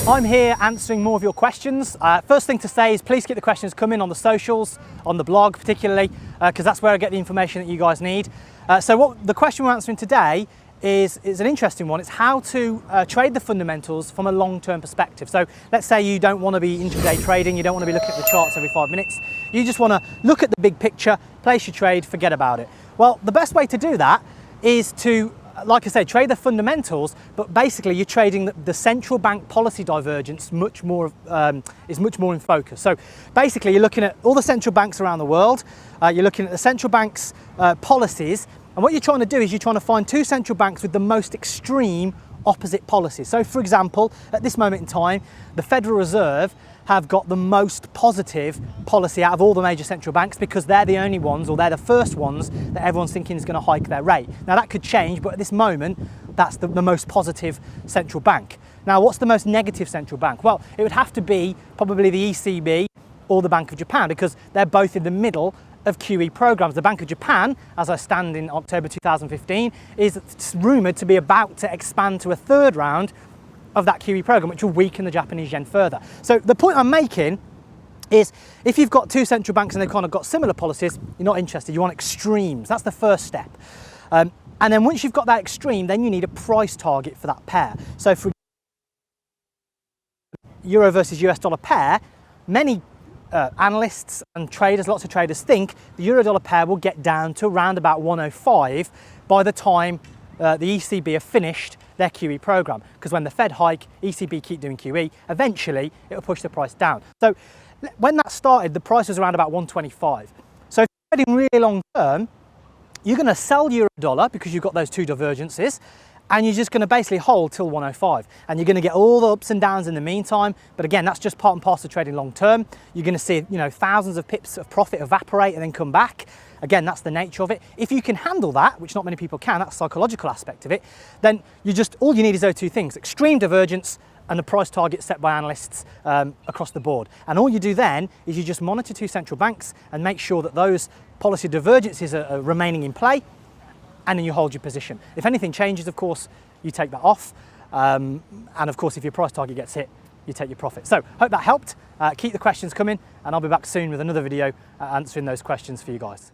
I'm here answering more of your questions. First thing to say is please keep the questions coming on the socials, on the blog particularly, because that's where I get the information that you guys need. So the question we're answering today is an interesting one. It's how to trade the fundamentals from a long-term perspective. So let's say you don't want to be intraday trading, you don't want to be looking at the charts every 5 minutes. You just want to look at the big picture, place your trade, forget about it. Well, the best way to do that is to, like I said, trade the fundamentals, but basically you're trading the central bank policy divergence is much more in focus. So basically you're looking at all the central banks around the world, you're looking at the central banks' policies, and what you're trying to do is you're trying to find two central banks with the most extreme opposite policies. So for example, at this moment in time, the Federal Reserve have got the most positive policy out of all the major central banks because they're the only ones, or they're the first ones that everyone's thinking is going to hike their rate. Now that could change, but at this moment, that's the most positive central bank. Now what's the most negative central bank? Well, it would have to be probably the ECB or the Bank of Japan because they're both in the middle of QE programs. The Bank of Japan, as I stand in October 2015, is rumoured to be about to expand to a third round of that QE program, which will weaken the Japanese yen further. So the point I'm making is if you've got two central banks and they've kind of got similar policies, you're not interested, you want extremes. That's the first step. And then once you've got that extreme, then you need a price target for that pair. So for Euro versus US dollar pair, many analysts and traders, lots of traders think the euro dollar pair will get down to around about 105 by the time the ECB have finished their QE program, because when the Fed hike, ECB keep doing QE, eventually it will push the price down. So when that started, the price was around about 125. So if you're trading really long term, you're going to sell euro dollar because you've got those two divergences, and you're just going to basically hold till 105, and you're going to get all the ups and downs in the meantime. But again, that's just part and parcel of trading long term. You're going to see, thousands of pips of profit evaporate and then come back. Again, that's the nature of it. If you can handle that, which not many people can, that's the psychological aspect of it, then all you need is those two things: extreme divergence and the price target set by analysts across the board. And all you do then is you just monitor two central banks and make sure that those policy divergences are remaining in play, and then you hold your position. If anything changes, of course, you take that off. And of course, if your price target gets hit, you take your profit. So hope that helped. Keep the questions coming, and I'll be back soon with another video answering those questions for you guys.